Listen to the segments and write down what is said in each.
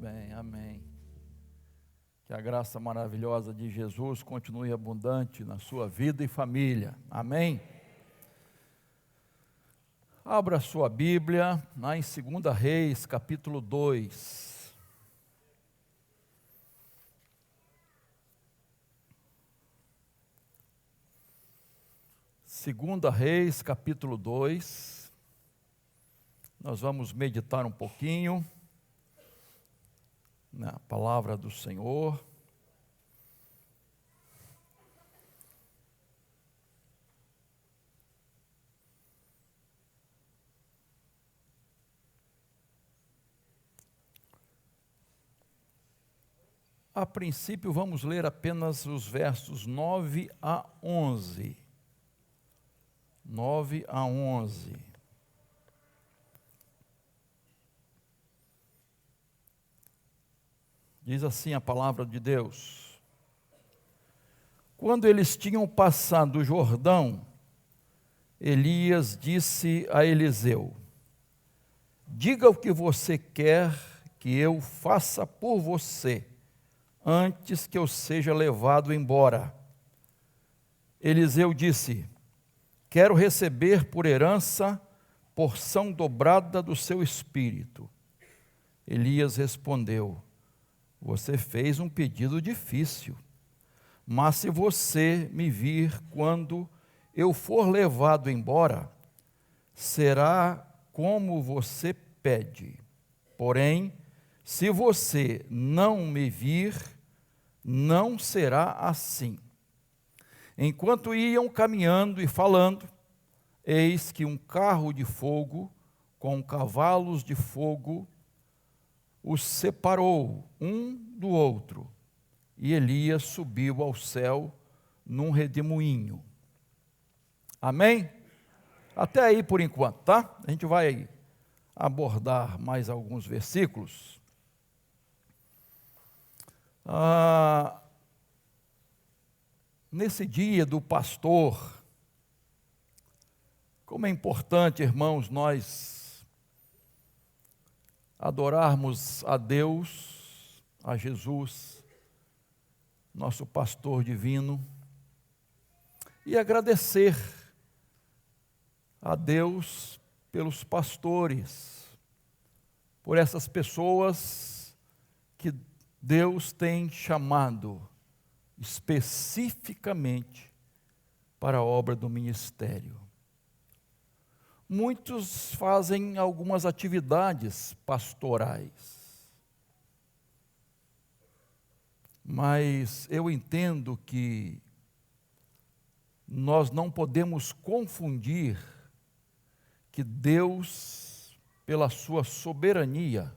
bem, amém. Que a graça maravilhosa de Jesus continue abundante na sua vida e família, amém. Abra sua Bíblia lá em 2 Reis, capítulo 2. Segunda Reis, capítulo 2. Nós vamos meditar um pouquinho na palavra do Senhor. A princípio, vamos ler apenas os versos 9 a 11. 9 a 11. Diz assim a palavra de Deus: Quando eles tinham passado o Jordão, Elias disse a Eliseu: Diga o que você quer que eu faça por você, antes que eu seja levado embora. Eliseu disse: Quero receber por herança porção dobrada do seu espírito. Elias respondeu: Você fez um pedido difícil, mas se você me vir quando eu for levado embora, será como você pede. Porém, se você não me vir, não será assim. Enquanto iam caminhando e falando, eis que um carro de fogo com cavalos de fogo os separou um do outro, e Elias subiu ao céu num redemoinho. Amém? Até aí por enquanto, tá? A gente vai abordar mais alguns versículos. Nesse dia do pastor, como é importante, irmãos, nós adorarmos a Deus, a Jesus, nosso pastor divino, e agradecer a Deus pelos pastores, por essas pessoas que Deus tem chamado especificamente para a obra do ministério. Muitos fazem algumas atividades pastorais, mas eu entendo que nós não podemos confundir que Deus, pela sua soberania,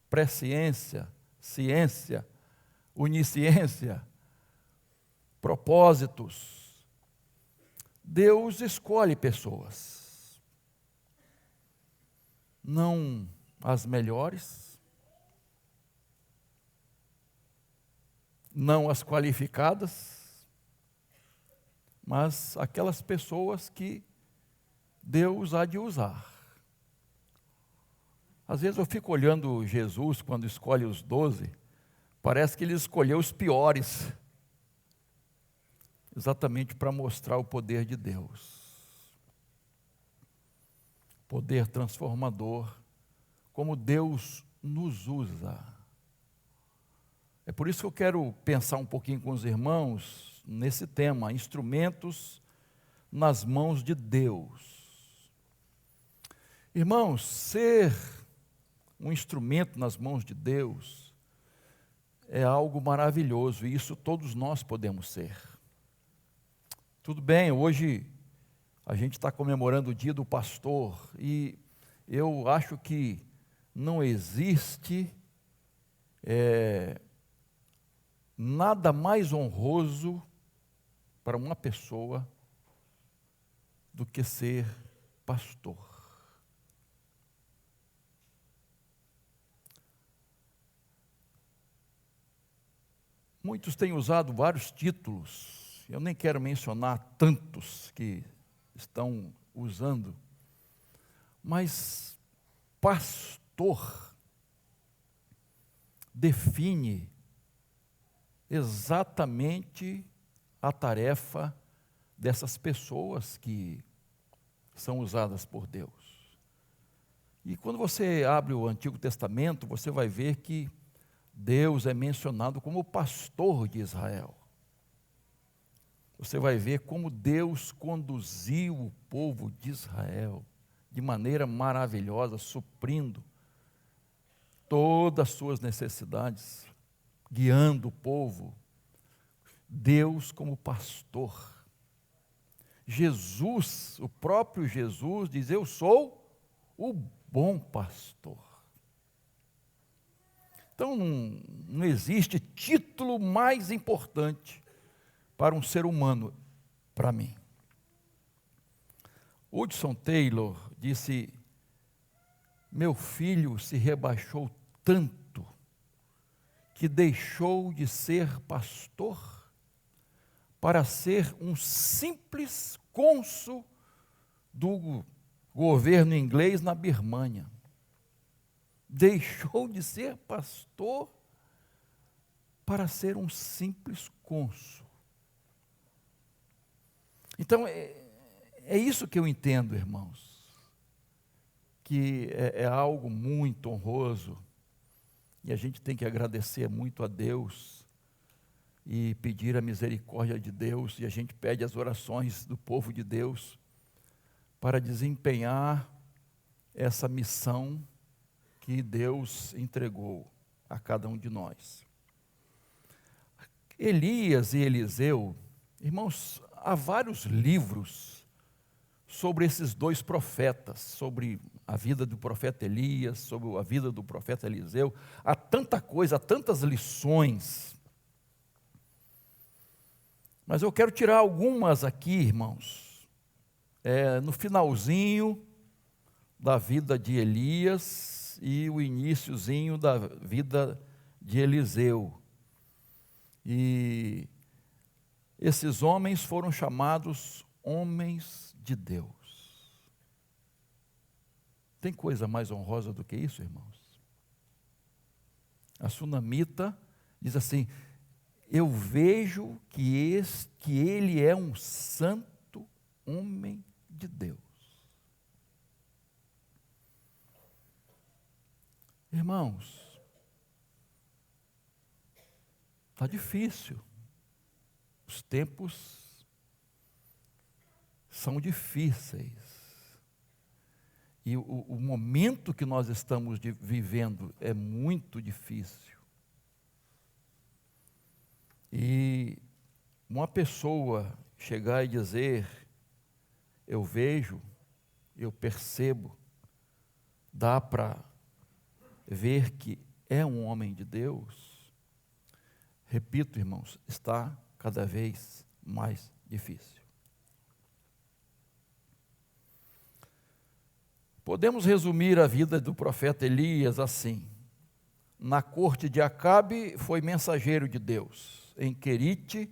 presciência, ciência, onisciência, propósitos, Deus escolhe pessoas, não as melhores, não as qualificadas, mas aquelas pessoas que Deus há de usar. Às vezes eu fico olhando Jesus quando escolhe os 12, parece que ele escolheu os piores, exatamente para mostrar o poder de Deus. Poder transformador, como Deus nos usa. É por isso que eu quero pensar um pouquinho com os irmãos nesse tema, instrumentos nas mãos de Deus. Irmãos, ser um instrumento nas mãos de Deus é algo maravilhoso, e isso todos nós podemos ser. Tudo bem, hoje a gente está comemorando o dia do pastor, e eu acho que não existe nada mais honroso para uma pessoa do que ser pastor. Muitos têm usado vários títulos. Eu nem quero mencionar tantos que estão usando, mas pastor define exatamente a tarefa dessas pessoas que são usadas por Deus. E quando você abre o Antigo Testamento, você vai ver que Deus é mencionado como o pastor de Israel. Você vai ver como Deus conduziu o povo de Israel de maneira maravilhosa, suprindo todas as suas necessidades, guiando o povo. Deus como pastor. Jesus, o próprio Jesus diz: eu sou o bom pastor. Então não existe título mais importante para um ser humano, para mim. Hudson Taylor disse: meu filho se rebaixou tanto que deixou de ser pastor para ser um simples cônsul do governo inglês na Birmânia. Deixou de ser pastor para ser um simples cônsul. Então, é isso que eu entendo, irmãos, que é algo muito honroso, e a gente tem que agradecer muito a Deus, e pedir a misericórdia de Deus, e a gente pede as orações do povo de Deus, para desempenhar essa missão que Deus entregou a cada um de nós. Elias e Eliseu, irmãos, há vários livros sobre esses dois profetas, sobre a vida do profeta Elias, sobre a vida do profeta Eliseu. Há tanta coisa, há tantas lições. Mas eu quero tirar algumas aqui, irmãos, no finalzinho da vida de Elias e o iniciozinho da vida de Eliseu. E esses homens foram chamados homens de Deus. Tem coisa mais honrosa do que isso, irmãos? A sunamita diz assim: eu vejo que ele é um santo homem de Deus. Irmãos, está difícil. Os tempos são difíceis. E o momento que nós estamos vivendo é muito difícil. E uma pessoa chegar e dizer: eu vejo, eu percebo, dá para ver que é um homem de Deus, repito, irmãos, está cada vez mais difícil. Podemos resumir a vida do profeta Elias assim: na corte de Acabe foi mensageiro de Deus, em Querite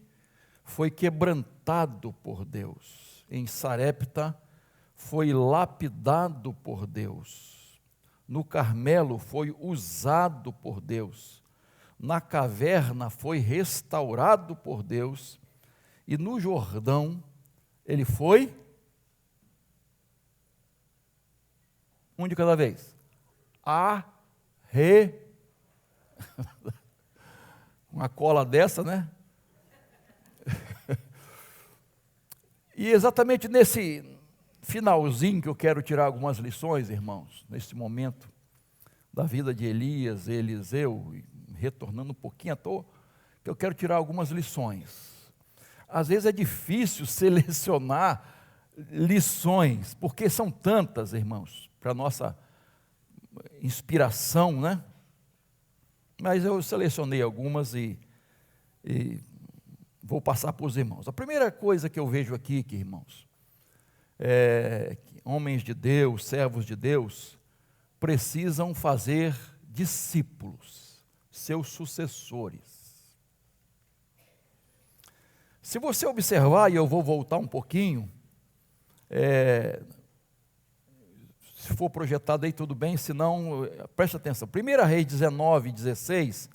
foi quebrantado por Deus, em Sarepta foi lapidado por Deus, no Carmelo foi usado por Deus, na caverna foi restaurado por Deus, e no Jordão ele foi um de cada vez. Uma cola dessa, né? E exatamente nesse finalzinho que eu quero tirar algumas lições, irmãos, nesse momento da vida de Elias e Eliseu, retornando um pouquinho à toa, que eu quero tirar algumas lições. Às vezes é difícil selecionar lições, porque são tantas, irmãos, para nossa inspiração, né? Mas eu selecionei algumas e vou passar para os irmãos. A primeira coisa que eu vejo aqui, irmãos, é que homens de Deus, servos de Deus, precisam fazer discípulos, seus sucessores. Se você observar, e eu vou voltar um pouquinho, Se for projetado aí, tudo bem, se não, preste atenção. 1 Reis 19, 16,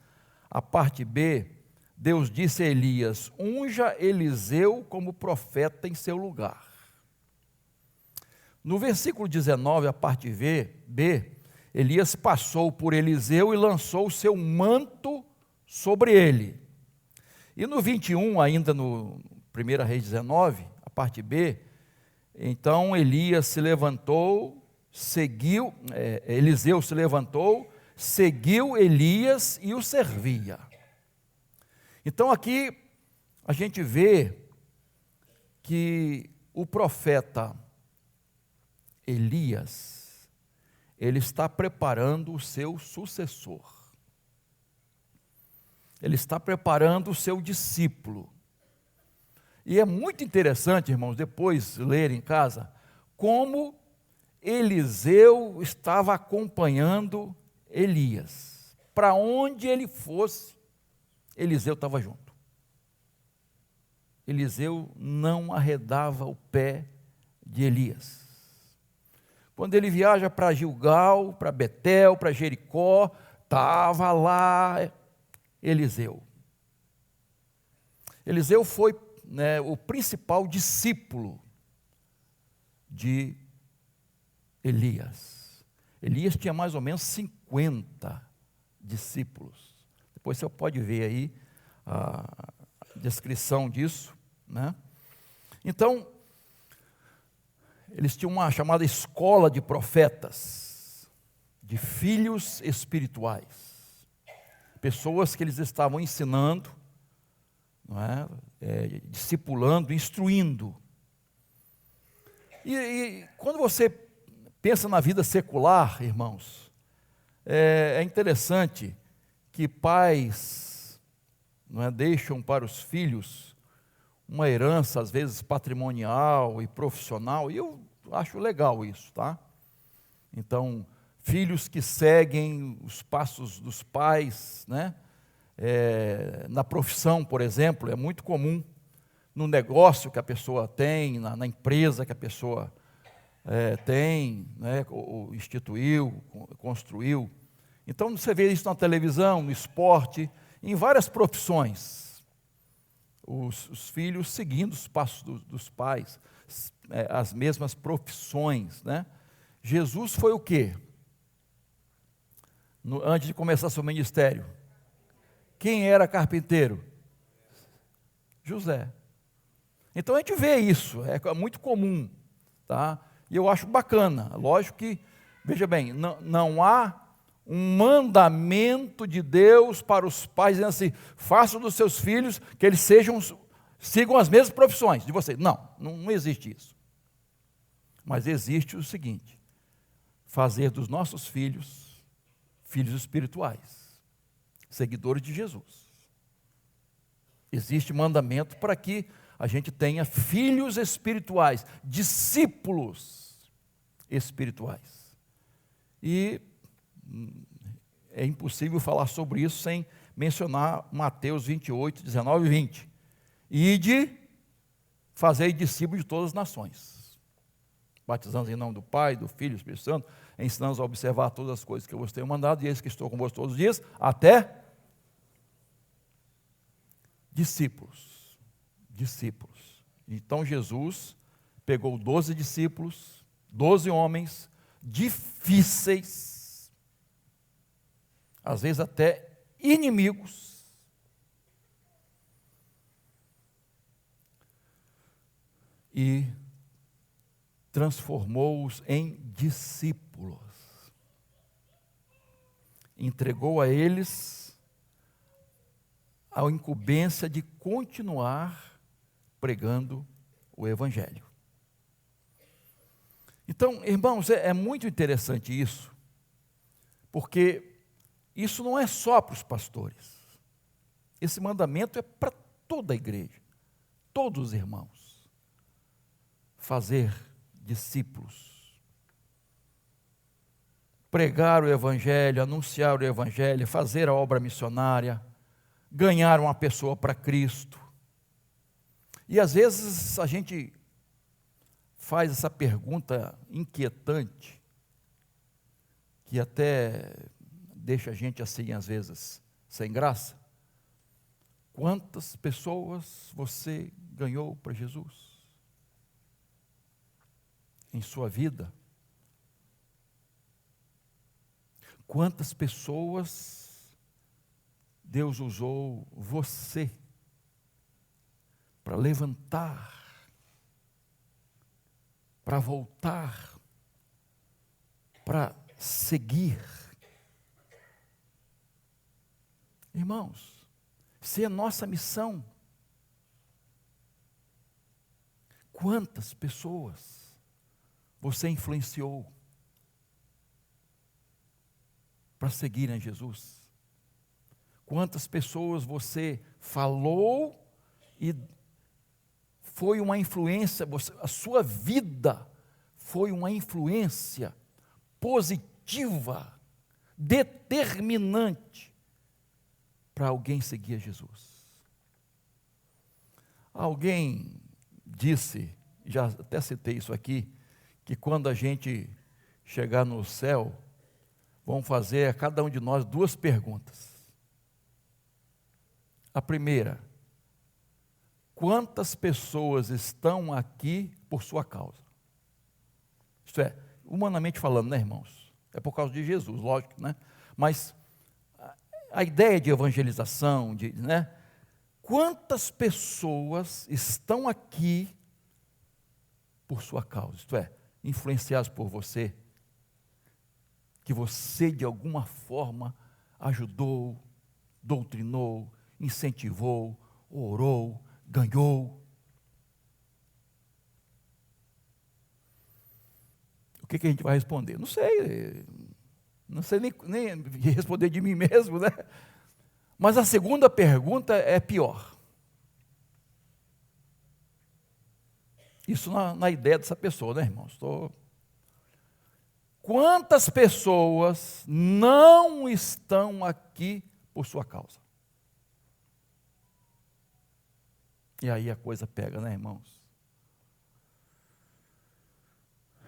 a parte B, Deus disse a Elias: unja Eliseu como profeta em seu lugar. No versículo 19, a parte B, Elias passou por Eliseu e lançou o seu manto sobre ele. E no 21, ainda no 1 Reis 19, a parte B, então Elias se levantou, Eliseu se levantou, seguiu Elias e o servia. Então aqui a gente vê que o profeta Elias, ele está preparando o seu sucessor. Ele está preparando o seu discípulo. E é muito interessante, irmãos, depois ler em casa, como Eliseu estava acompanhando Elias. Para onde ele fosse, Eliseu estava junto. Eliseu não arredava o pé de Elias. Quando ele viaja para Gilgal, para Betel, para Jericó, estava lá Eliseu. Eliseu foi, o principal discípulo de Elias. Elias tinha mais ou menos 50 discípulos. Depois você pode ver aí a descrição disso, né? Então, eles tinham uma chamada escola de profetas, de filhos espirituais. Pessoas que eles estavam ensinando, não é? Discipulando, instruindo. E quando você pensa na vida secular, irmãos, é interessante que pais, não é, deixam para os filhos uma herança, às vezes patrimonial e profissional, e eu acho legal isso, tá? Então, filhos que seguem os passos dos pais, né? Na profissão, por exemplo, é muito comum, no negócio que a pessoa tem, na empresa que a pessoa tem, né? Ou instituiu, construiu. Então você vê isso na televisão, no esporte, em várias profissões. Os filhos seguindo os passos dos pais, as mesmas profissões, né? Jesus foi o quê? Antes de começar seu ministério, quem era carpinteiro? José. Então a gente vê isso, é muito comum, tá? E eu acho bacana. Lógico que, veja bem, não há um mandamento de Deus para os pais dizendo assim: façam dos seus filhos que eles sigam as mesmas profissões de vocês. Não existe isso. Mas existe o seguinte: fazer dos nossos filhos espirituais, seguidores de Jesus. Existe mandamento para que a gente tenha filhos espirituais, discípulos espirituais. E é impossível falar sobre isso sem mencionar Mateus 28, 19 e 20. Ide, fazei discípulos de todas as nações, batizando em nome do Pai, do Filho e do Espírito Santo, ensinando a observar todas as coisas que eu vos tenho mandado, e eis que estou convosco todos os dias, até discípulos. Então Jesus pegou 12 discípulos, 12 homens difíceis, às vezes até inimigos, e transformou-os em discípulos. Entregou a eles a incumbência de continuar pregando o Evangelho. Então, irmãos, é muito interessante isso, porque isso não é só para os pastores. Esse mandamento é para toda a igreja, todos os irmãos. Fazer discípulos, pregar o Evangelho, anunciar o Evangelho, fazer a obra missionária, ganhar uma pessoa para Cristo. E às vezes a gente faz essa pergunta inquietante: que até deixa a gente assim, às vezes, sem graça. Quantas pessoas você ganhou para Jesus em sua vida? Quantas pessoas Deus usou você para levantar, para voltar, para seguir? Irmãos, se é nossa missão, quantas pessoas você influenciou para seguirem Jesus? Quantas pessoas você falou e foi uma influência, a sua vida foi uma influência positiva, determinante para alguém seguir a Jesus? Alguém disse, já até citei isso aqui, que quando a gente chegar no céu, vão fazer a cada um de nós 2 perguntas. A primeira: quantas pessoas estão aqui por sua causa? Isto é, humanamente falando, né, irmãos? É por causa de Jesus, lógico, né? Mas a ideia de evangelização, né? Quantas pessoas estão aqui por sua causa? Isto é, influenciadas por você, que você de alguma forma ajudou, doutrinou, incentivou, orou, ganhou. O que a gente vai responder? Não sei nem responder de mim mesmo, né? Mas a segunda pergunta é pior. Isso na ideia dessa pessoa, né, irmãos? Quantas pessoas não estão aqui por sua causa? E aí a coisa pega, né, irmãos?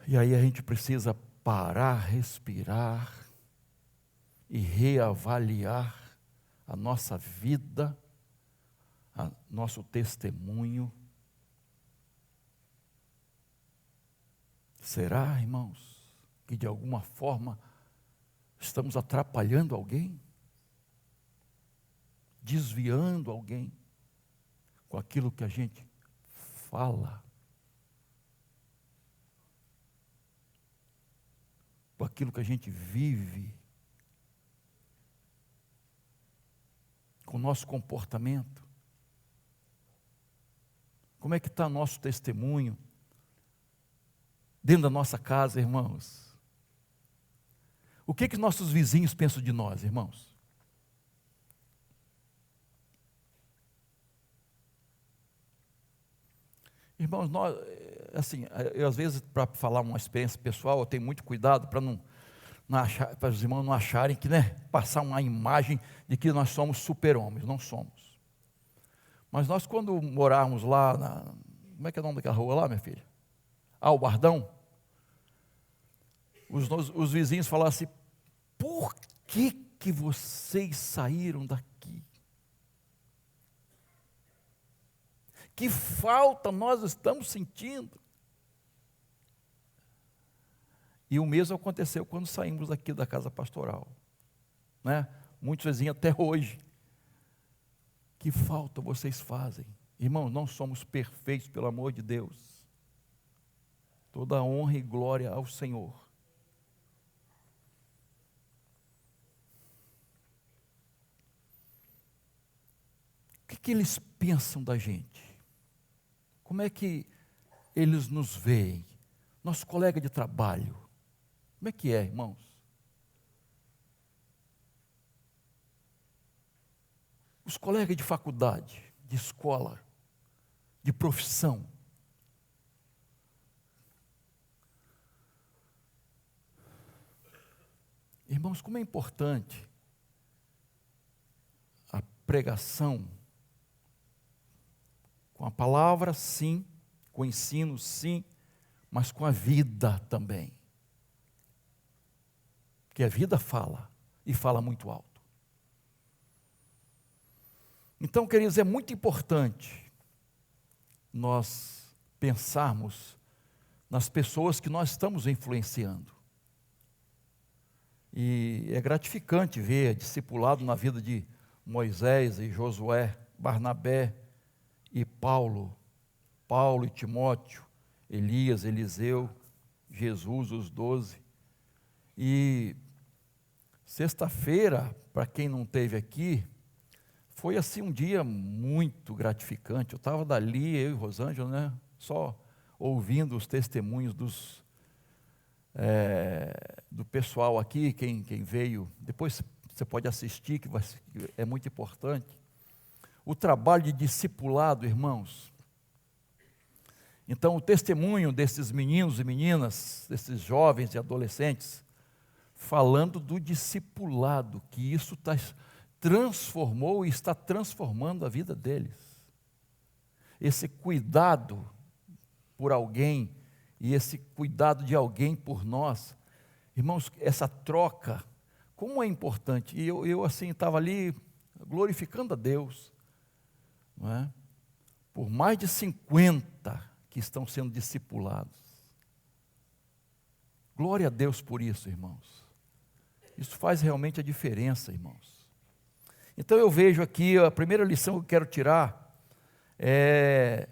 E aí a gente precisa parar, respirar e reavaliar a nossa vida, nosso testemunho. Será, irmãos, que de alguma forma estamos atrapalhando alguém? Desviando alguém com aquilo que a gente fala? Com aquilo que a gente vive? Com o nosso comportamento? Como é que está nosso testemunho dentro da nossa casa, irmãos? O que nossos vizinhos pensam de nós, irmãos? Irmãos, nós, assim, eu às vezes, para falar uma experiência pessoal, eu tenho muito cuidado para para os irmãos não acharem que, né, passar uma imagem de que nós somos super-homens. Não somos. Mas nós, quando morávamos lá, como é que é o nome daquela rua lá, minha filha? O Bardão. Os vizinhos falavam assim: por que vocês saíram daqui? Que falta nós estamos sentindo. E o mesmo aconteceu quando saímos daqui da casa pastoral, né? Muitos vizinhos até hoje. Que falta vocês fazem? Irmãos, não somos perfeitos, pelo amor de Deus. Toda a honra e glória ao Senhor. O que eles pensam da gente? Como é que eles nos veem? Nosso colega de trabalho. Como é que é, irmãos? Os colegas de faculdade, de escola, de profissão. Irmãos, como é importante a pregação, com a palavra sim, com o ensino sim, mas com a vida também. porque a vida fala, e fala muito alto. Então, queridos, é muito importante nós pensarmos nas pessoas que nós estamos influenciando. E é gratificante ver discipulado na vida de Moisés e Josué, Barnabé e Paulo e Timóteo, Elias, Eliseu, Jesus, os 12. E sexta-feira, para quem não esteve aqui, foi assim um dia muito gratificante. Eu estava dali, eu e Rosângela, né, só ouvindo os testemunhos do pessoal aqui, quem veio. Depois você pode assistir, que é muito importante. O trabalho de discipulado, irmãos. Então, o testemunho desses meninos e meninas, desses jovens e adolescentes, falando do discipulado, que isso transformou e está transformando a vida deles. Esse cuidado por alguém e esse cuidado de alguém por nós, irmãos, essa troca, como é importante. E eu assim, estava ali glorificando a Deus, não é? Por mais de 50 que estão sendo discipulados. Glória a Deus por isso, irmãos. Isso faz realmente a diferença, irmãos. Então eu vejo aqui, a primeira lição que eu quero tirar é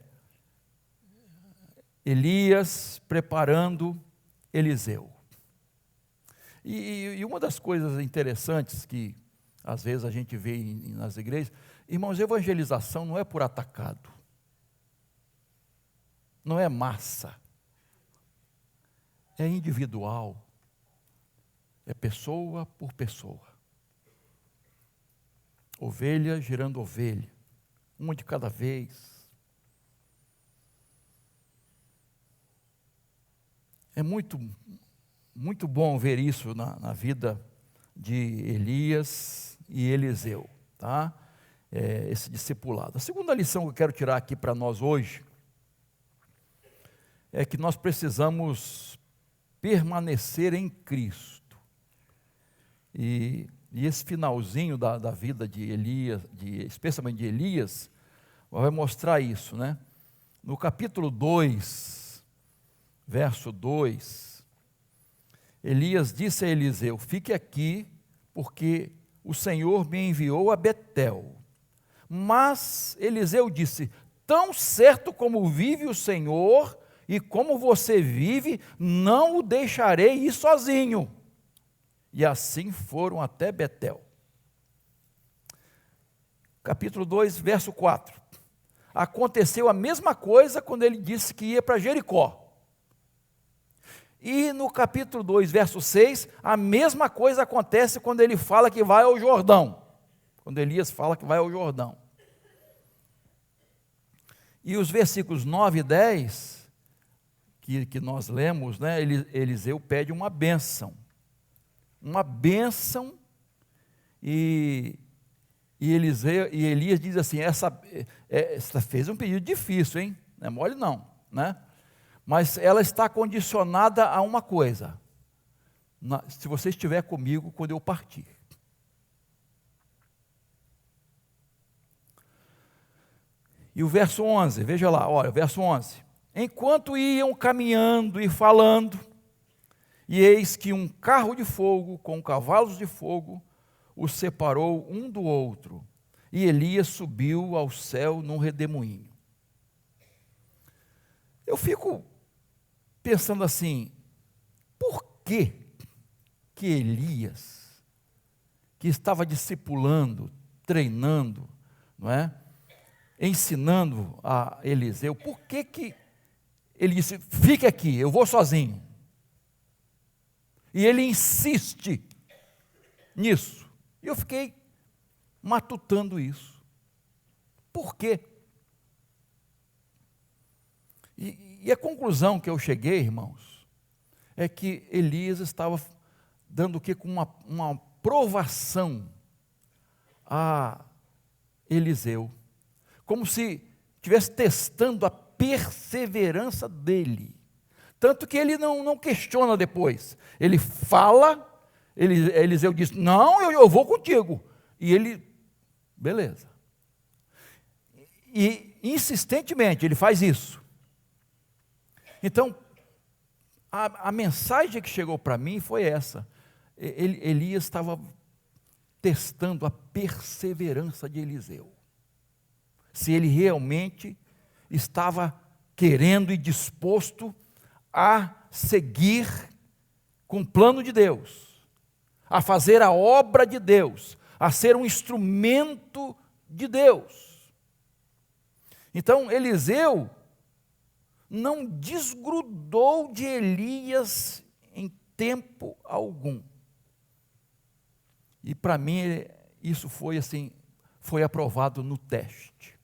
Elias preparando Eliseu. E uma das coisas interessantes que às vezes a gente vê nas igrejas, irmãos, evangelização não é por atacado, não é massa, é individual, é pessoa por pessoa, ovelha gerando ovelha, uma de cada vez. É muito bom ver isso na vida de Elias e Eliseu, tá? Esse discipulado. A segunda lição que eu quero tirar aqui para nós hoje é que nós precisamos permanecer em Cristo. E esse finalzinho da vida de Elias, especialmente de Elias, vai mostrar isso, né? No capítulo 2, verso 2, Elias disse a Eliseu: fique aqui, porque o Senhor me enviou a Betel. Mas Eliseu disse: tão certo como vive o Senhor e como você vive, não o deixarei ir sozinho. E assim foram até Betel. Capítulo 2, verso 4. Aconteceu a mesma coisa quando ele disse que ia para Jericó. E no capítulo 2, verso 6, a mesma coisa acontece quando ele fala que vai ao Jordão. Quando Elias fala que vai ao Jordão. E os versículos 9 e 10, que nós lemos, né, Eliseu pede uma bênção. Uma bênção, e Elias diz assim: essa fez um pedido difícil, hein? Não é mole não, né? Mas ela está condicionada a uma coisa: se você estiver comigo quando eu partir. E o verso 11, veja lá, olha, o verso 11. Enquanto iam caminhando e falando, e eis que um carro de fogo com cavalos de fogo os separou um do outro, e Elias subiu ao céu num redemoinho. Eu fico pensando assim, por que Elias, que estava discipulando, treinando, não é? Ensinando a Eliseu, por que ele disse: fique aqui, eu vou sozinho? E ele insiste nisso. E eu fiquei matutando isso. Por quê? E a conclusão que eu cheguei, irmãos, é que Elias estava dando o quê? Com uma provação a Eliseu. Como se estivesse testando a perseverança dele. Tanto que ele não questiona depois. Ele fala, Eliseu disse, não, eu vou contigo. E ele, beleza. E insistentemente ele faz isso. Então, a mensagem que chegou para mim foi essa. Elias estava testando a perseverança de Eliseu. Se ele realmente estava querendo e disposto a seguir com o plano de Deus, a fazer a obra de Deus, a ser um instrumento de Deus. Então, Eliseu não desgrudou de Elias em tempo algum. E para mim, isso foi assim, foi aprovado no teste.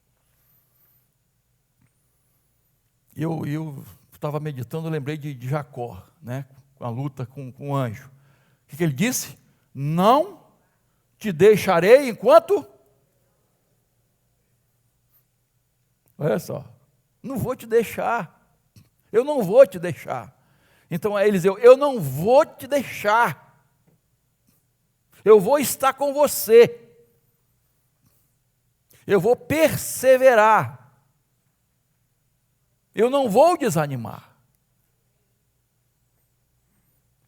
Eu estava meditando, lembrei de Jacó, né, com a luta com o anjo. O que ele disse? Não te deixarei enquanto... Olha só, não vou te deixar. Eu não vou te deixar. Então Eliseu, eu não vou te deixar. Eu vou estar com você. Eu vou perseverar. Eu não vou desanimar.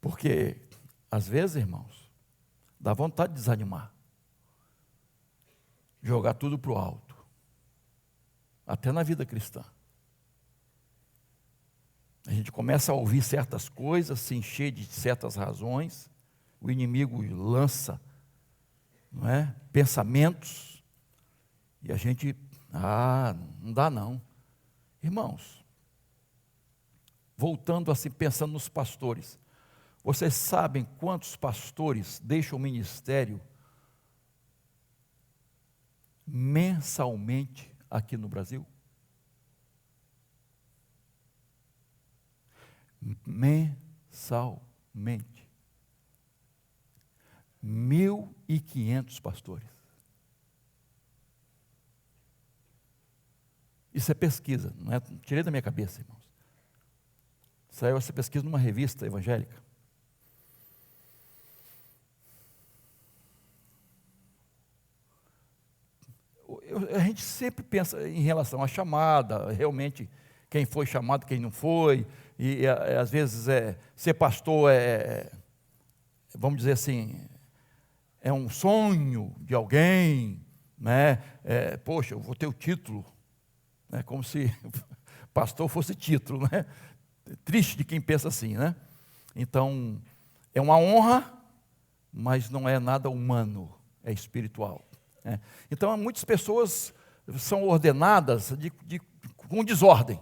Porque, às vezes, irmãos, dá vontade de desanimar. Jogar tudo para o alto. Até na vida cristã. A gente começa a ouvir certas coisas, se encher de certas razões. O inimigo lança, não é, pensamentos. E a gente, não dá não. Irmãos, voltando assim, pensando nos pastores, vocês sabem quantos pastores deixam o ministério mensalmente aqui no Brasil? Mensalmente. 1.500 pastores. Isso é pesquisa, não é? Tirei da minha cabeça, irmãos. Saiu essa pesquisa numa revista evangélica. A gente sempre pensa em relação à chamada, realmente quem foi chamado, quem não foi, e às vezes ser pastor vamos dizer assim, é um sonho de alguém, né? Poxa, eu vou ter o título, né? Como se pastor fosse título, né? Triste de quem pensa assim, né? Então, é uma honra, mas não é nada humano, é espiritual. Né? Então, muitas pessoas são ordenadas com desordem,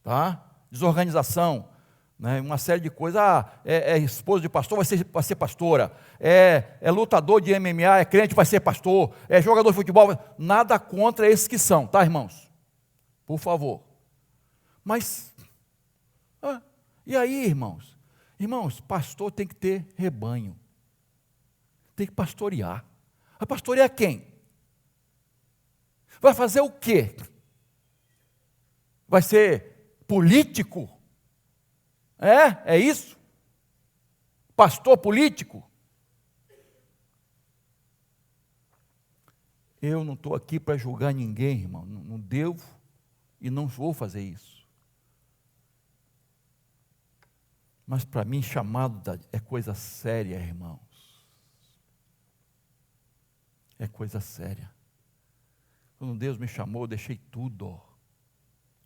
tá? Desorganização, né? Uma série de coisas. É esposo de pastor, vai ser pastora. É lutador de MMA, é crente, vai ser pastor. É jogador de futebol. Nada contra esses que são, tá, irmãos? Por favor. Mas, e aí, irmãos? Irmãos, pastor tem que ter rebanho. Tem que pastorear. Vai pastorear quem? Vai fazer o quê? Vai ser político? É isso? Pastor político? Eu não estou aqui para julgar ninguém, irmão. Não devo e não vou fazer isso. Mas para mim, chamado é coisa séria, irmãos. É coisa séria. Quando Deus me chamou, eu deixei tudo.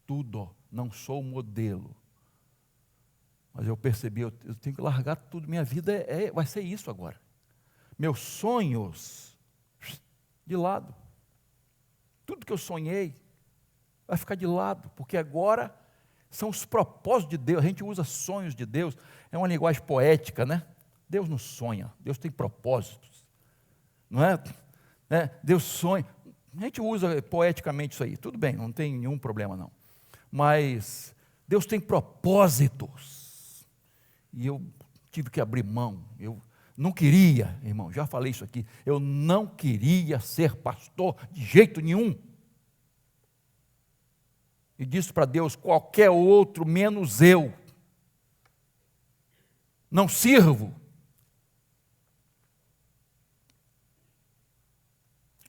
Tudo. Não sou modelo. Mas eu percebi, eu tenho que largar tudo. Minha vida vai ser isso agora. Meus sonhos, de lado. Tudo que eu sonhei, vai ficar de lado. Porque agora são os propósitos de Deus. A gente usa sonhos de Deus. É uma linguagem poética, né? Deus não sonha. Deus tem propósitos. Não é? Deus sonha. A gente usa poeticamente isso aí. Tudo bem, não tem nenhum problema não. Mas Deus tem propósitos. E eu tive que abrir mão. Eu não queria, irmão, já falei isso aqui. Eu não queria ser pastor de jeito nenhum. E disse para Deus, qualquer outro menos eu. Não sirvo.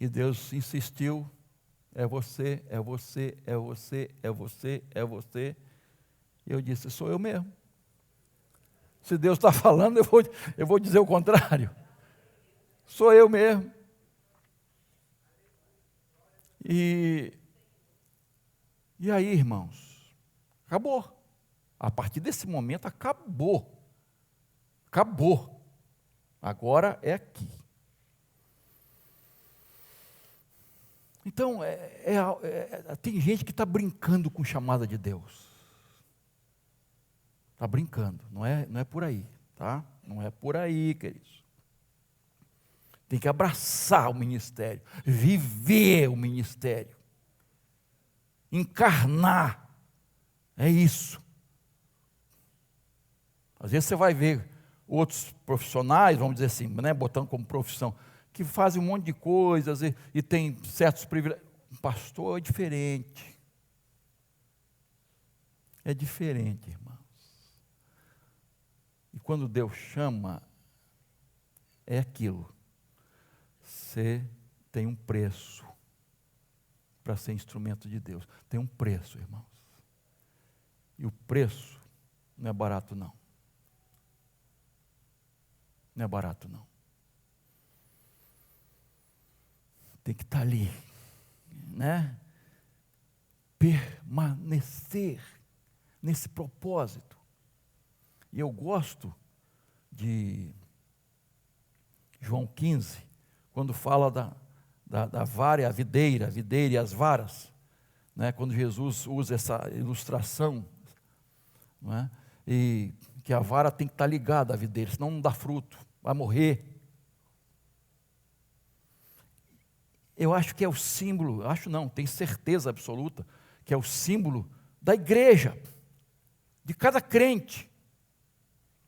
E Deus insistiu, é você, é você, é você, é você, é você. E eu disse, sou eu mesmo. Se Deus está falando, eu vou dizer o contrário. Sou eu mesmo. E aí, irmãos, acabou. A partir desse momento, acabou. Acabou. Agora é aqui. Então, tem gente que está brincando com chamada de Deus. Está brincando, não é por aí, tá? Não é por aí, queridos. Tem que abraçar o ministério, viver o ministério, encarnar, é isso. Às vezes você vai ver outros profissionais, vamos dizer assim, né, botando como profissão, que fazem um monte de coisas e tem certos privilégios. Um pastor é diferente. É diferente, irmãos. E quando Deus chama, é aquilo. Você tem um preço para ser instrumento de Deus. Tem um preço, irmãos. E o preço não é barato, não. Não é barato, não. Tem que estar ali, né? Permanecer nesse propósito. E eu gosto de João 15, quando fala da vara e a videira e as varas, né? Quando Jesus usa essa ilustração, não é? E que a vara tem que estar ligada à videira, senão não dá fruto, vai morrer. Eu acho que é o símbolo, tenho certeza absoluta, que é o símbolo da igreja, de cada crente,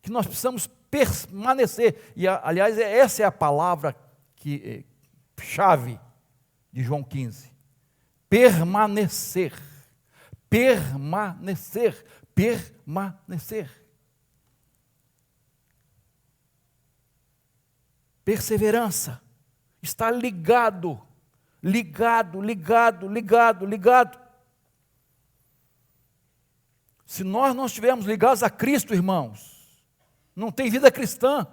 que nós precisamos permanecer. E, aliás, essa é a palavra chave de João 15. Permanecer. Permanecer. Permanecer. Perseverança. Está ligado. Se nós não estivermos ligados a Cristo, irmãos, não tem vida cristã.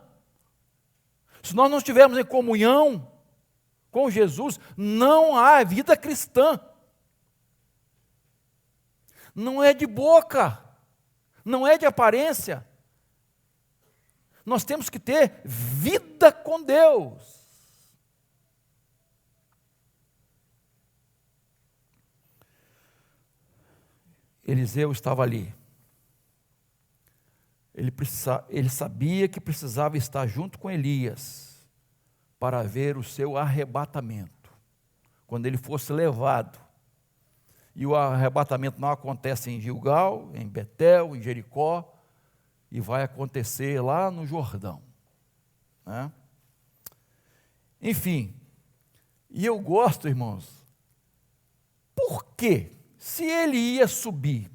Se nós não estivermos em comunhão com Jesus, não há vida cristã. Não é de boca, não é de aparência. Nós temos que ter vida com Deus. Eliseu estava ali. Ele sabia que precisava estar junto com Elias para ver o seu arrebatamento, quando ele fosse levado. E o arrebatamento não acontece em Gilgal, em Betel, em Jericó, e vai acontecer lá no Jordão, né? Enfim, e eu gosto, irmãos, por quê? Se ele ia subir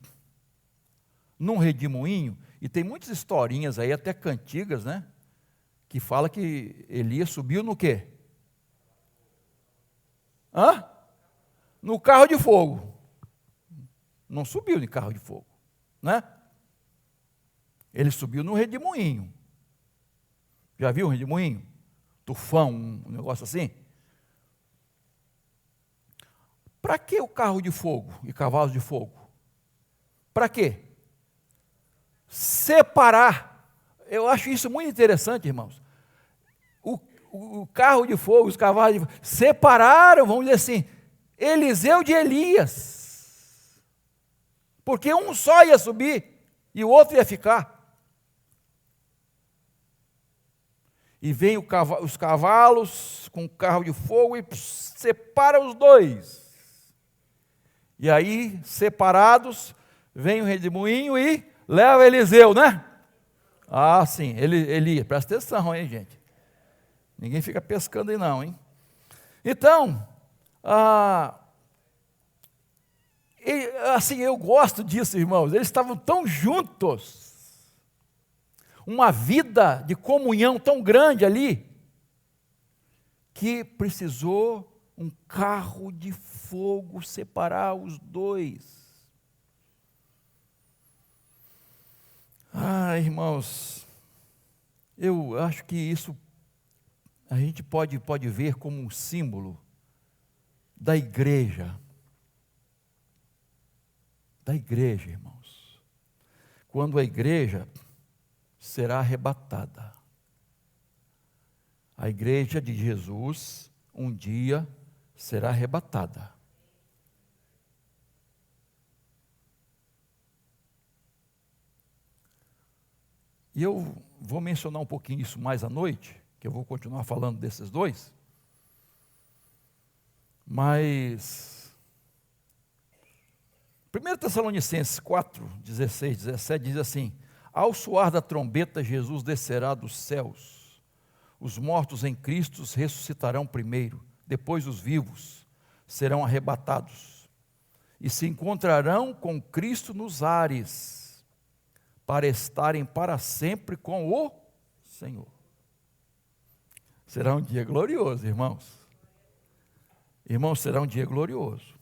num redemoinho, e tem muitas historinhas aí, até cantigas, né? Que fala que Elias subiu no quê? No carro de fogo. Não subiu em carro de fogo, né? Ele subiu no redemoinho. Já viu um redemoinho? Tufão, um negócio assim? Para que o carro de fogo e cavalos de fogo? Para quê? Separar. Eu acho isso muito interessante, irmãos. O carro de fogo, os cavalos de fogo, separaram, vamos dizer assim, Eliseu de Elias. Porque um só ia subir e o outro ia ficar. E vem os cavalos com o carro de fogo e separa os dois. E aí, separados, vem o redemoinho e leva Eliseu, né? Ah, sim, Elias, presta atenção, hein, gente? Ninguém fica pescando aí não, hein? Então, assim, eu gosto disso, irmãos. Eles estavam tão juntos, uma vida de comunhão tão grande ali, que precisou um carro de fogo separar os dois. Irmãos, eu acho que isso a gente pode ver como um símbolo da igreja. Da igreja, irmãos. Quando a igreja será arrebatada. A igreja de Jesus, um dia, será arrebatada. E eu vou mencionar um pouquinho isso mais à noite, que eu vou continuar falando desses dois. Mas 1 Tessalonicenses 4, 16, 17 diz assim: ao soar da trombeta, Jesus descerá dos céus. Os mortos em Cristo ressuscitarão primeiro, depois os vivos serão arrebatados e se encontrarão com Cristo nos ares, para estarem para sempre com o Senhor. Será um dia glorioso, irmãos. Irmãos, será um dia glorioso.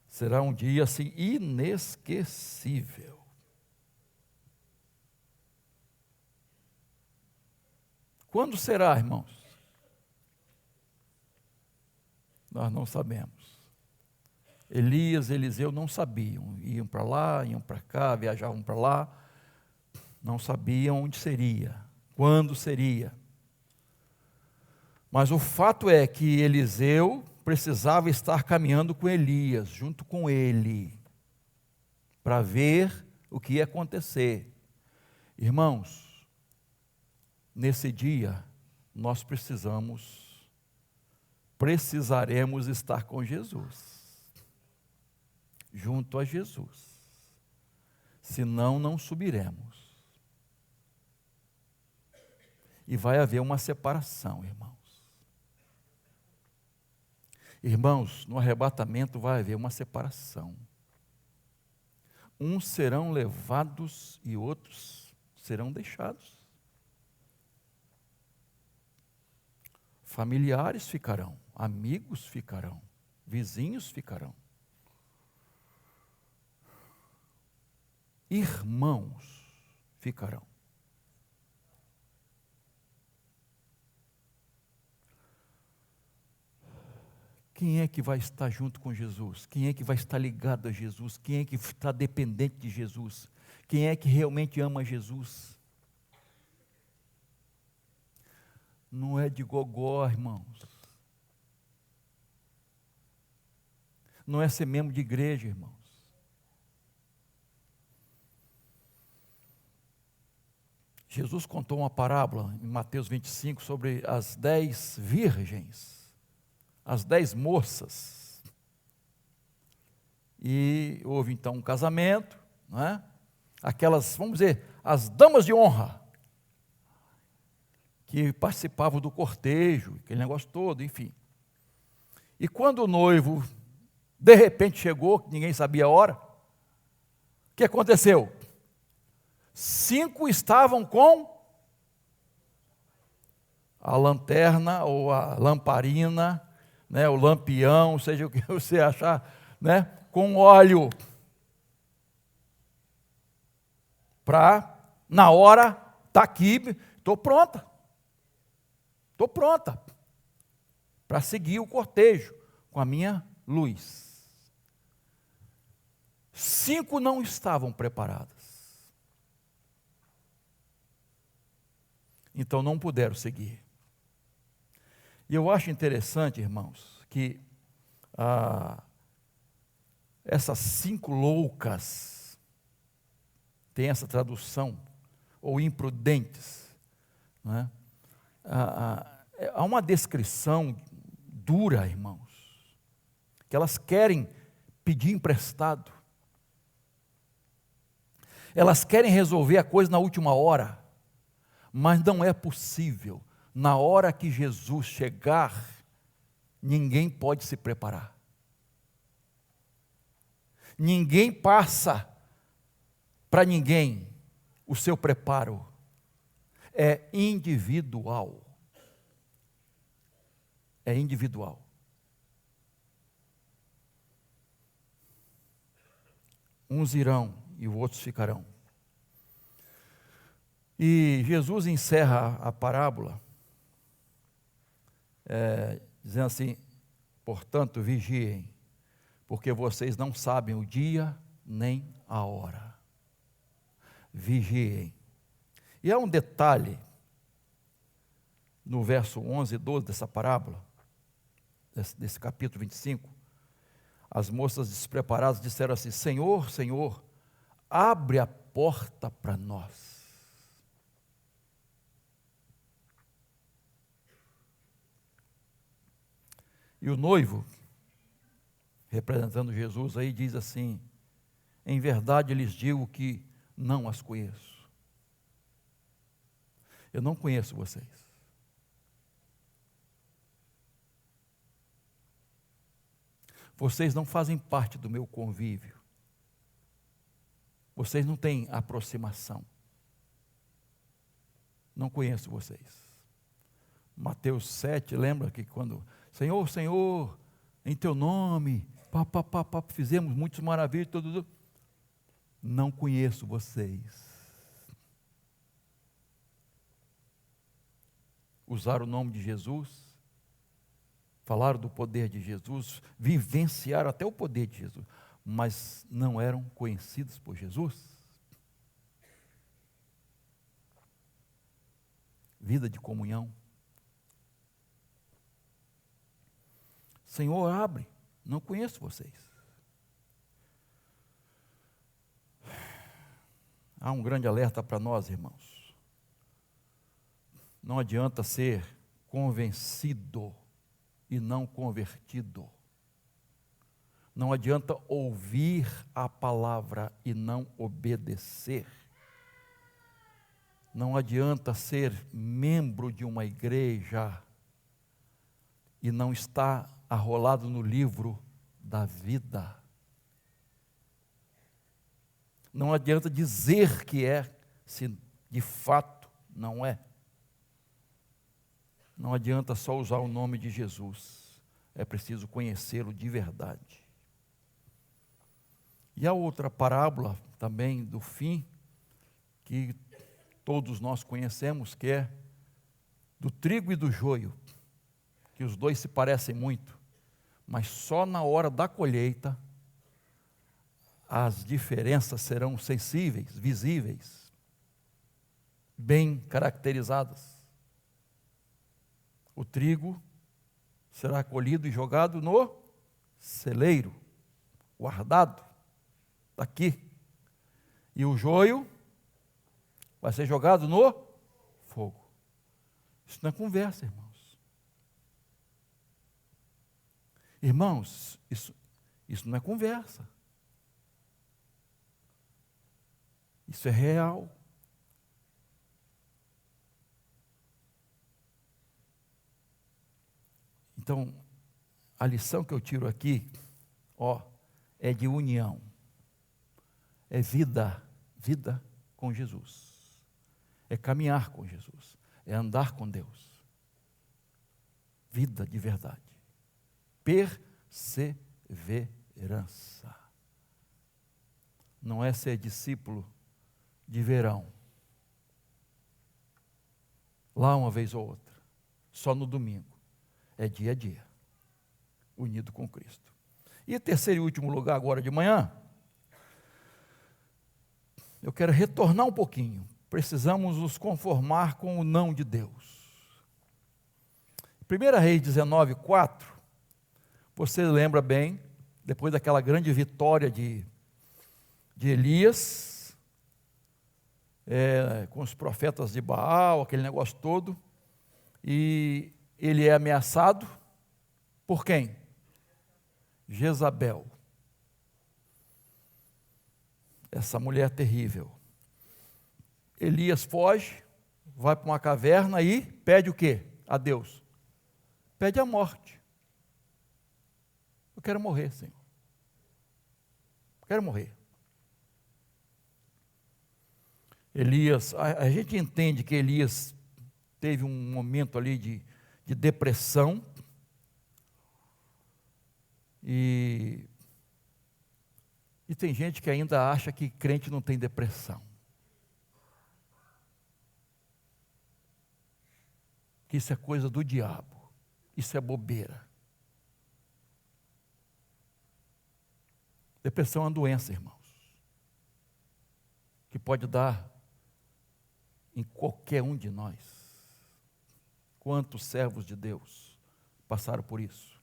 Será um dia assim inesquecível. Quando será, irmãos? Nós não sabemos. Elias e Eliseu não sabiam. Iam para lá, iam para cá, viajavam para lá. Não sabiam onde seria, quando seria. Mas o fato é que Eliseu precisava estar caminhando com Elias, junto com ele, para ver o que ia acontecer. Irmãos, nesse dia, nós precisaremos estar com Jesus, junto a Jesus, senão não subiremos. E vai haver uma separação, irmãos. Irmãos, no arrebatamento vai haver uma separação. Uns serão levados e outros serão deixados. Familiares ficarão, amigos ficarão, vizinhos ficarão. Irmãos ficarão. Quem é que vai estar junto com Jesus? Quem é que vai estar ligado a Jesus? Quem é que está dependente de Jesus? Quem é que realmente ama Jesus? Não é de gogó, irmãos. Não é ser membro de igreja, irmãos. Jesus contou uma parábola em Mateus 25 sobre as 10 virgens, as 10 moças. E houve então um casamento, não é? Aquelas, vamos dizer, as damas de honra, que participavam do cortejo, aquele negócio todo, enfim. E quando o noivo, de repente chegou, que ninguém sabia a hora, o que aconteceu? 5 estavam com a lanterna ou a lamparina, né, o lampião, seja o que você achar, né, com óleo, para, na hora, está aqui, estou pronta para seguir o cortejo com a minha luz. 5 não estavam preparadas. Então não puderam seguir. E eu acho interessante, irmãos, que essas 5 loucas, tem essa tradução, ou imprudentes, não é? Há uma descrição dura, irmãos, que elas querem pedir emprestado, elas querem resolver a coisa na última hora, mas não é possível. Na hora que Jesus chegar, ninguém pode se preparar. Ninguém passa para ninguém o seu preparo. É individual. é individual. Uns irão e outros ficarão. E Jesus encerra a parábola dizendo assim: portanto, vigiem, porque vocês não sabem o dia nem a hora. Vigiem. E há um detalhe no verso 11 e 12 dessa parábola, desse capítulo 25. As moças despreparadas disseram assim: Senhor, Senhor, abre a porta para nós. E o noivo, representando Jesus aí, diz assim: em verdade lhes digo que não as conheço. Eu não conheço vocês. Vocês não fazem parte do meu convívio. Vocês não têm aproximação. Não conheço vocês. Mateus 7, lembra que quando, Senhor, Senhor, em teu nome, fizemos muitas maravilhas, tudo. Não conheço vocês. Usaram o nome de Jesus, falaram do poder de Jesus, vivenciaram até o poder de Jesus, mas não eram conhecidos por Jesus. Vida de comunhão. Senhor, abre, não conheço vocês. Há um grande alerta para nós, irmãos. Não adianta ser convencido e não convertido. Não adianta ouvir a palavra e não obedecer. Não adianta ser membro de uma igreja e não estar arrolado no livro da vida. Não adianta dizer que é, se de fato não é. Não adianta só usar o nome de Jesus, é preciso conhecê-lo de verdade. E a outra parábola também do fim, que todos nós conhecemos, que é do trigo e do joio, que os dois se parecem muito, mas só na hora da colheita as diferenças serão sensíveis, visíveis, bem caracterizadas. O trigo será colhido e jogado no celeiro, guardado, aqui. E o joio vai ser jogado no fogo. Isso não é conversa, irmãos. Irmãos, isso não é conversa. Isso é real. Então, a lição que eu tiro aqui, é de união. É vida com Jesus. É caminhar com Jesus. É andar com Deus. Vida de verdade. Perseverança. Não é ser discípulo de verão. Lá uma vez ou outra. Só no domingo. É dia a dia. Unido com Cristo. E terceiro e último lugar agora de manhã. Eu quero retornar um pouquinho. Precisamos nos conformar com o não de Deus. 1 Reis 19:4, você lembra bem, depois daquela grande vitória de Elias, com os profetas de Baal, aquele negócio todo, e ele é ameaçado por quem? Jezabel. Essa mulher terrível. Elias foge, vai para uma caverna e pede o quê? A Deus. Pede a morte. Eu quero morrer, Senhor. Eu quero morrer. Elias, a gente entende que Elias teve um momento ali de depressão, E tem gente que ainda acha que crente não tem depressão. Que isso é coisa do diabo. Isso é bobeira. Depressão é uma doença, irmãos, que pode dar em qualquer um de nós. Quantos servos de Deus passaram por isso?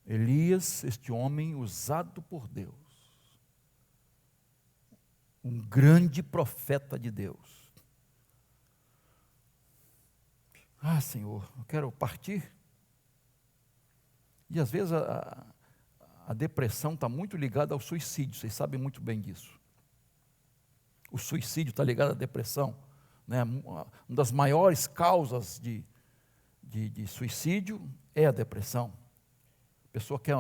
Elias, este homem usado por Deus, um grande profeta de Deus. Ah, Senhor, eu quero partir. E às vezes a depressão está muito ligada ao suicídio, vocês sabem muito bem disso. O suicídio está ligado à depressão, né? Uma das maiores causas de suicídio é a depressão. A pessoa quer,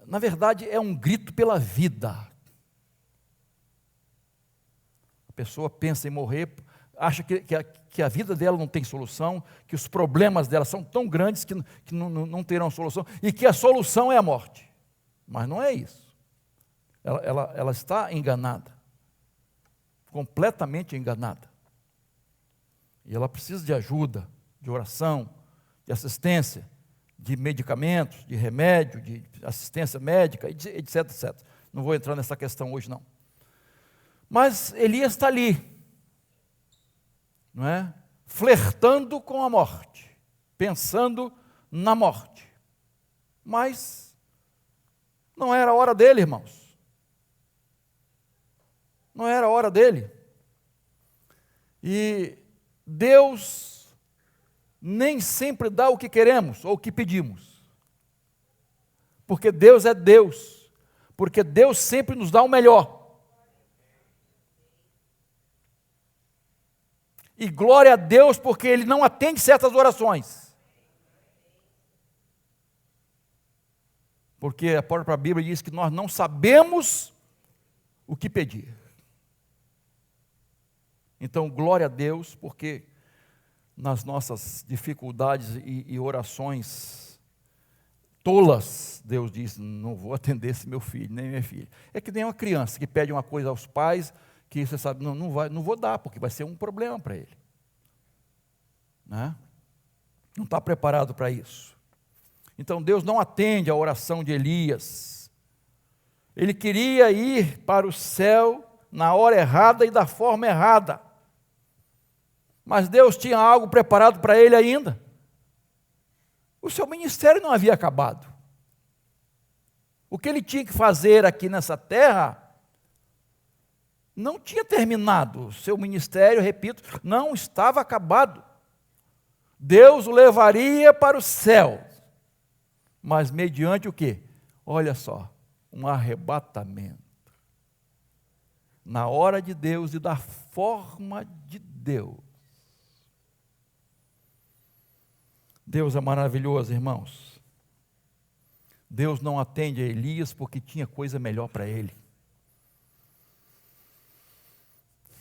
na verdade, é um grito pela vida. A pessoa pensa em morrer, acha que a vida dela não tem solução, que os problemas dela são tão grandes que não terão solução, e que a solução é a morte. Mas não é isso. Ela está enganada, completamente enganada. E ela precisa de ajuda, de oração, de assistência, de medicamentos, de remédio, de assistência médica, etc, etc. Não vou entrar nessa questão hoje, não. Mas Elias está ali, não é? Flertando com a morte, pensando na morte. Mas não era a hora dele, irmãos. Não era a hora dele. E Deus nem sempre dá o que queremos ou o que pedimos. Porque Deus é Deus. Porque Deus sempre nos dá o melhor. E glória a Deus, porque Ele não atende certas orações. Porque a própria Bíblia diz que nós não sabemos o que pedir. Então, glória a Deus, porque nas nossas dificuldades e orações tolas, Deus diz, não vou atender esse meu filho, nem minha filha. É que nem uma criança que pede uma coisa aos pais, que você sabe, não vou dar, porque vai ser um problema para ele. Né? Não está preparado para isso. Então Deus não atende a oração de Elias. Ele queria ir para o céu na hora errada e da forma errada. Mas Deus tinha algo preparado para ele ainda. O seu ministério não havia acabado. O que ele tinha que fazer aqui nessa terra não tinha terminado. O seu ministério, repito, não estava acabado. Deus o levaria para o céu. Mas mediante o quê? Olha só, um arrebatamento. Na hora de Deus e da forma de Deus. Deus é maravilhoso, irmãos. Deus não atende a Elias porque tinha coisa melhor para ele.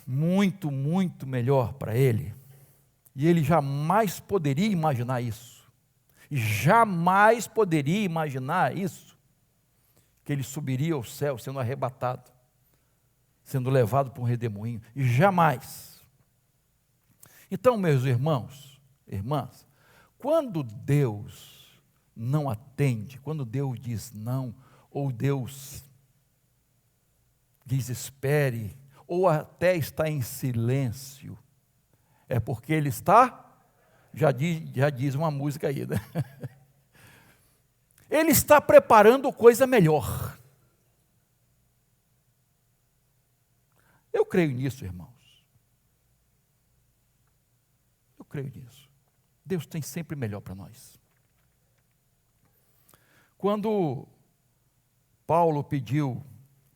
Muito, muito melhor para ele. E ele jamais poderia imaginar isso. Jamais poderia imaginar isso. Que ele subiria ao céu sendo arrebatado, sendo levado para um redemoinho. E jamais. Então, meus irmãos, irmãs, quando Deus não atende, quando Deus diz não, ou Deus diz espere, ou até está em silêncio, é porque Ele está, já diz uma música aí, né? Ele está preparando coisa melhor. Eu creio nisso, irmãos. Eu creio nisso. Deus tem sempre melhor para nós. Quando Paulo pediu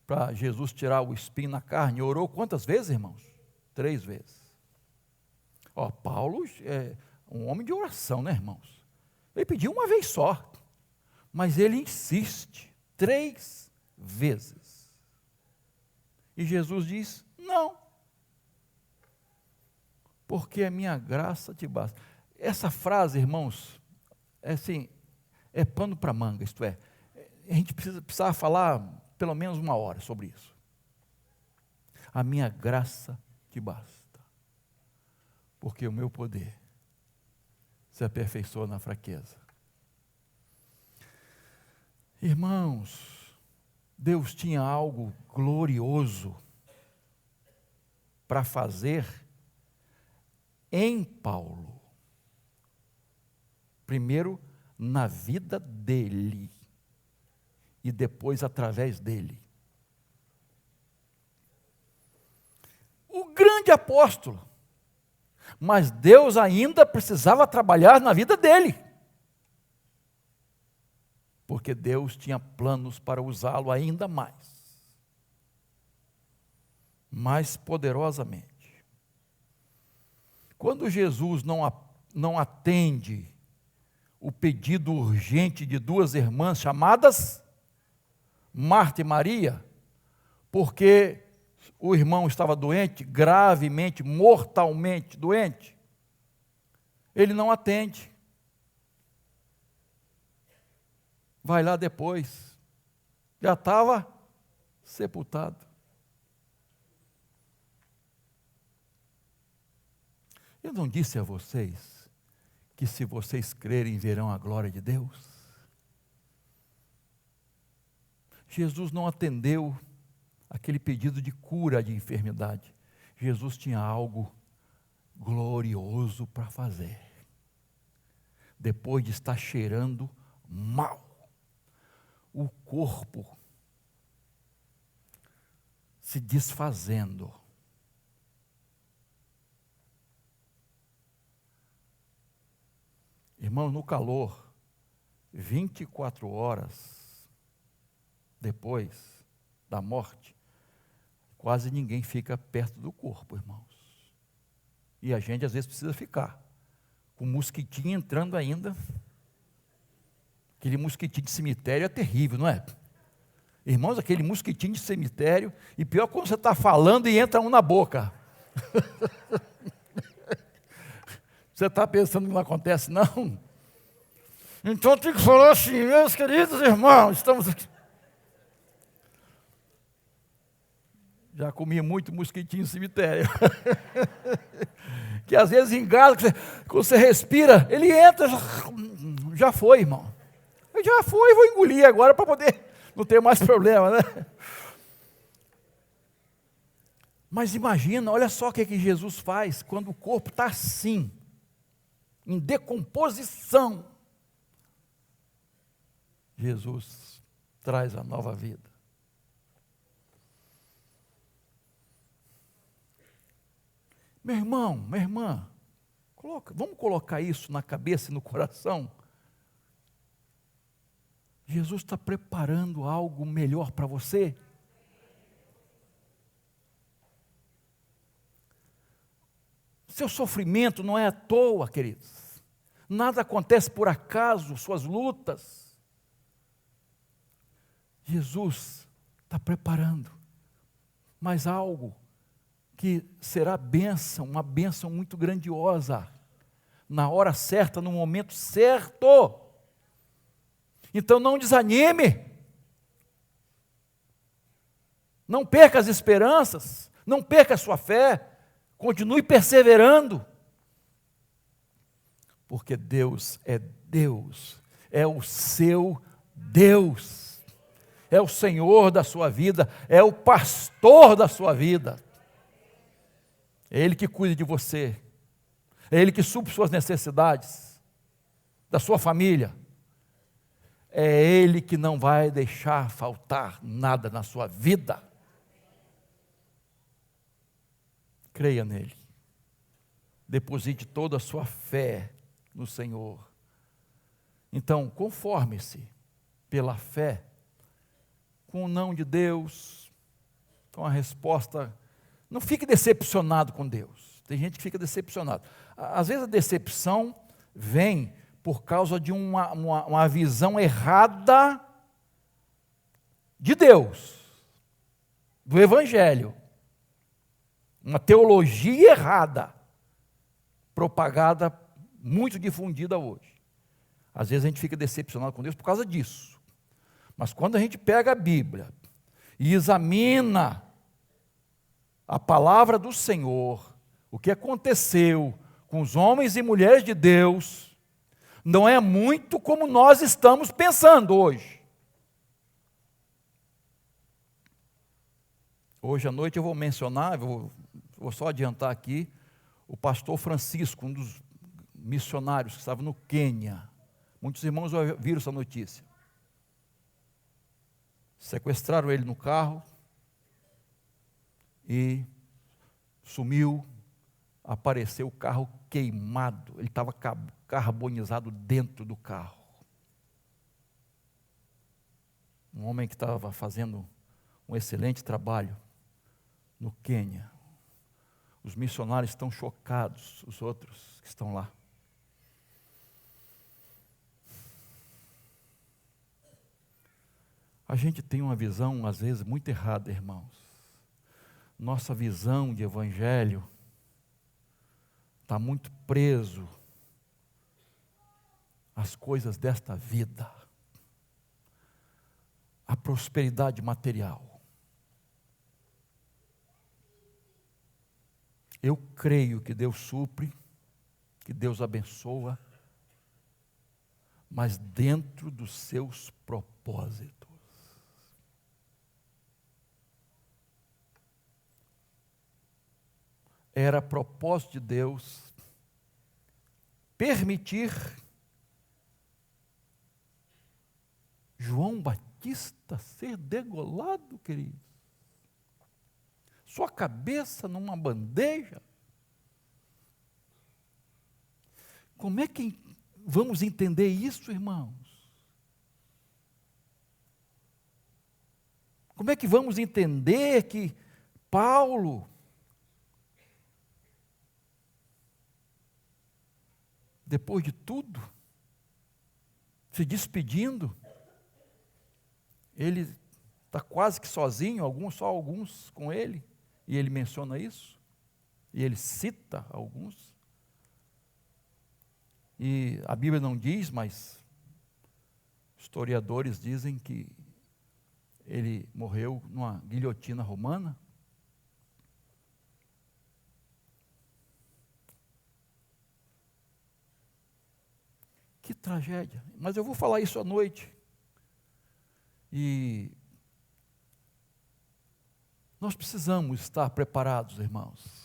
para Jesus tirar o espinho na carne, orou quantas vezes, irmãos? 3 vezes. Paulo é um homem de oração, né, irmãos? Ele pediu uma vez só, mas ele insiste 3 vezes. E Jesus diz, não, porque a minha graça te basta. essa frase, irmãos, é assim, é pano para manga, isto é, a gente precisava falar pelo menos 1 hora sobre isso. A minha graça te basta, porque o meu poder se aperfeiçoa na fraqueza. Irmãos, Deus tinha algo glorioso para fazer em Paulo. Primeiro, na vida dele, e depois através dele. O grande apóstolo, mas Deus ainda precisava trabalhar na vida dele, porque Deus tinha planos para usá-lo ainda mais poderosamente. Quando Jesus não atende o pedido urgente de 2 irmãs chamadas Marta e Maria, porque o irmão estava doente, gravemente, mortalmente doente, ele não atende. Vai lá depois, já estava sepultado. Eu não disse a vocês que se vocês crerem verão a glória de Deus? Jesus não atendeu aquele pedido de cura de enfermidade. Jesus tinha algo glorioso para fazer. Depois de estar cheirando mal, o corpo se desfazendo. Irmão, no calor, 24 horas depois da morte, quase ninguém fica perto do corpo, irmãos. E a gente às vezes precisa ficar, com o mosquitinho entrando ainda. Aquele mosquitinho de cemitério é terrível, não é? Irmãos, aquele mosquitinho de cemitério, e pior quando você está falando e entra um na boca. Você está pensando que não acontece, não? Então tem que falar assim, meus queridos irmãos, estamos aqui. Já comi muito mosquitinho em cemitério. Que às vezes engasga, quando você respira, ele entra, já foi, irmão. Já foi, vou engolir agora para poder não ter mais problema, né? Mas imagina, olha só o que Jesus faz quando o corpo está assim, em decomposição. Jesus traz a nova vida. Meu irmão, minha irmã, vamos colocar isso na cabeça e no coração. Jesus está preparando algo melhor para você. Seu sofrimento não é à toa, queridos. Nada acontece por acaso, suas lutas. Jesus está preparando mais algo que será bênção, uma bênção muito grandiosa, na hora certa, no momento certo. Então não desanime, não perca as esperanças, não perca a sua fé, continue perseverando, porque Deus, é o seu Deus, é o Senhor da sua vida, é o pastor da sua vida. É Ele que cuida de você, é Ele que supre suas necessidades, da sua família, é Ele que não vai deixar faltar nada na sua vida. Creia nele, deposite toda a sua fé no Senhor. Então, conforme-se pela fé com o não de Deus, com a resposta. Não fique decepcionado com Deus. Tem gente que fica decepcionado. Às vezes a decepção vem por causa de uma visão errada de Deus, do Evangelho. Uma teologia errada, propagada muito difundida hoje. Às vezes a gente fica decepcionado com Deus por causa disso. Mas quando a gente pega a Bíblia e examina a palavra do Senhor, o que aconteceu com os homens e mulheres de Deus, não é muito como nós estamos pensando hoje. Hoje à noite eu vou mencionar, vou só adiantar aqui, o pastor Francisco, um dos missionários que estava no Quênia. Muitos irmãos viram essa notícia. Sequestraram ele no carro e sumiu, apareceu o carro queimado, ele estava carbonizado dentro do carro. Um homem que estava fazendo um excelente trabalho no Quênia. Os missionários estão chocados, os outros que estão lá. A gente tem uma visão, às vezes, muito errada, irmãos. Nossa visão de evangelho está muito preso às coisas desta vida, à prosperidade material. Eu creio que Deus supre, que Deus abençoa, mas dentro dos seus propósitos. Era propósito de Deus permitir João Batista ser degolado, queridos. Sua cabeça numa bandeja. Como é que vamos entender isso, irmãos? Como é que vamos entender que Paulo, depois de tudo, se despedindo, ele está quase que sozinho, só alguns com ele, e ele menciona isso, e ele cita alguns, e a Bíblia não diz, mas historiadores dizem que ele morreu numa guilhotina romana. Que tragédia, mas eu vou falar isso à noite. E nós precisamos estar preparados, irmãos.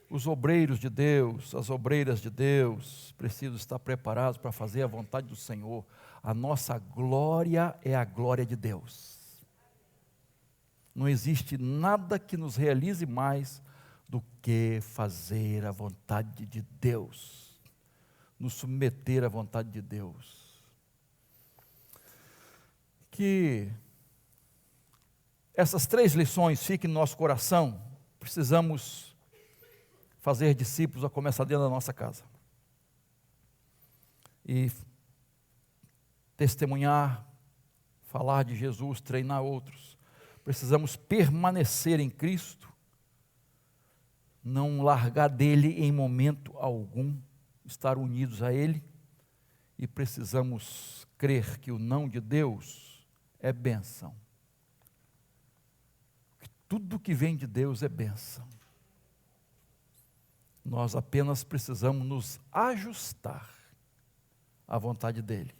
Os obreiros de Deus, as obreiras de Deus, precisam estar preparados para fazer a vontade do Senhor. A nossa glória é a glória de Deus. Não existe nada que nos realize mais do que fazer a vontade de Deus, nos submeter à vontade de Deus. Que essas 3 lições fiquem no nosso coração. Precisamos fazer discípulos a começar dentro da nossa casa. E testemunhar, falar de Jesus, treinar outros. Precisamos permanecer em Cristo, não largar dele em momento algum, estar unidos a ele, e precisamos crer que o não de Deus é bênção. Que tudo que vem de Deus é bênção. Nós apenas precisamos nos ajustar à vontade dele,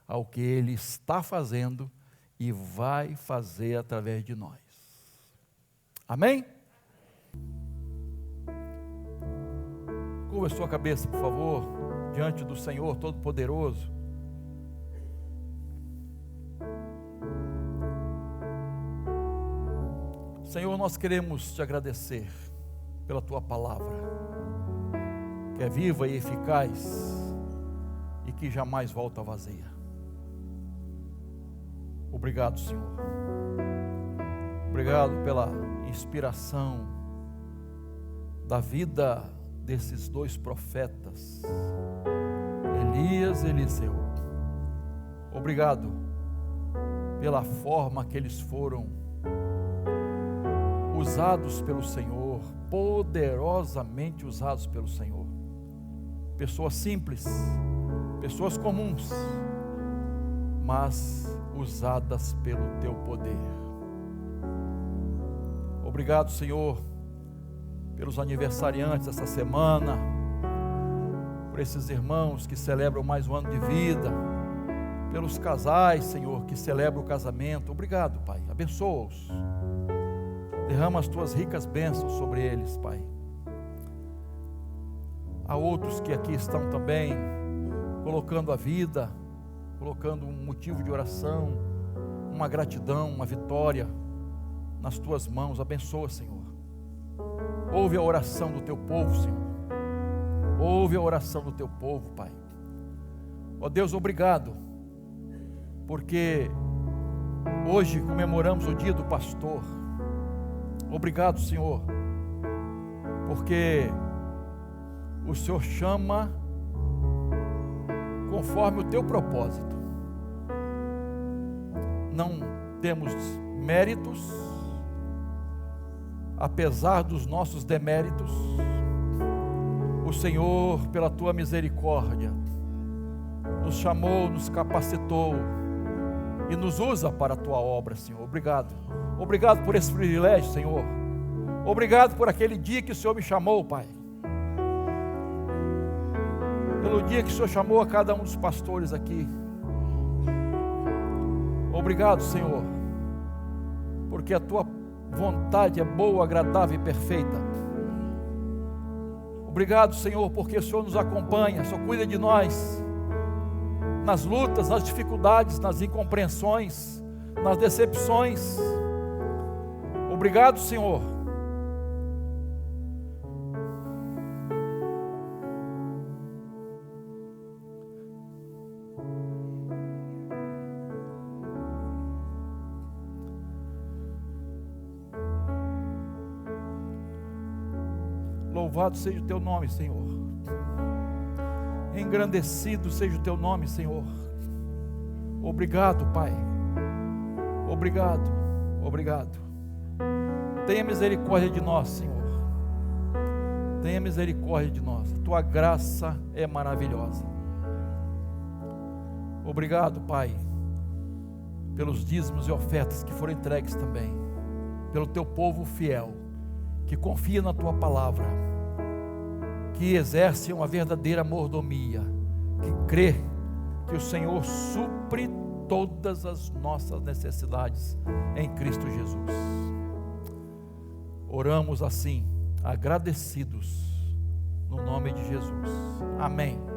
ao que ele está fazendo e vai fazer através de nós. Amém? Curva a sua cabeça, por favor, diante do Senhor Todo-Poderoso. Senhor, nós queremos te agradecer pela tua palavra, que é viva e eficaz e que jamais volta vazia. Obrigado, Senhor. Obrigado pela inspiração da vida desses 2 profetas, Elias e Eliseu. Obrigado pela forma que eles foram usados pelo Senhor, poderosamente usados pelo Senhor. pessoas simples, pessoas comuns, mas usadas pelo teu poder. Obrigado, Senhor, pelos aniversariantes dessa semana, por esses irmãos que celebram mais um ano de vida, pelos casais, Senhor, que celebram o casamento. Obrigado, Pai, abençoa-os, derrama as tuas ricas bênçãos sobre eles, Pai. Há outros que aqui estão também colocando a vida, colocando um motivo de oração, uma gratidão, uma vitória nas tuas mãos. Abençoa, Senhor. Ouve a oração do teu povo, Senhor. Ouve a oração do teu povo, Pai. Ó Deus, obrigado, porque hoje comemoramos o dia do pastor. Obrigado, Senhor, porque o Senhor chama conforme o teu propósito. Não temos méritos, apesar dos nossos deméritos. O Senhor, pela tua misericórdia, nos chamou, nos capacitou e nos usa para a tua obra, Senhor. Obrigado. Obrigado por esse privilégio, Senhor. Obrigado por aquele dia que o Senhor me chamou, Pai. Pelo dia que o Senhor chamou a cada um dos pastores aqui. Obrigado, Senhor, porque a tua vontade é boa, agradável e perfeita. Obrigado, Senhor, porque o Senhor nos acompanha, o Senhor cuida de nós, nas lutas, nas dificuldades, nas incompreensões, nas decepções. Obrigado, Senhor. Louvado seja o teu nome, Senhor. Engrandecido seja o teu nome, Senhor. Obrigado, Pai. Obrigado, obrigado. Tenha misericórdia de nós, Senhor. Tenha misericórdia de nós. A tua graça é maravilhosa. Obrigado, Pai, pelos dízimos e ofertas que foram entregues também, pelo teu povo fiel, que confia na tua palavra, que exerce uma verdadeira mordomia, que crê que o Senhor supre todas as nossas necessidades em Cristo Jesus. Oramos assim, agradecidos, no nome de Jesus. Amém.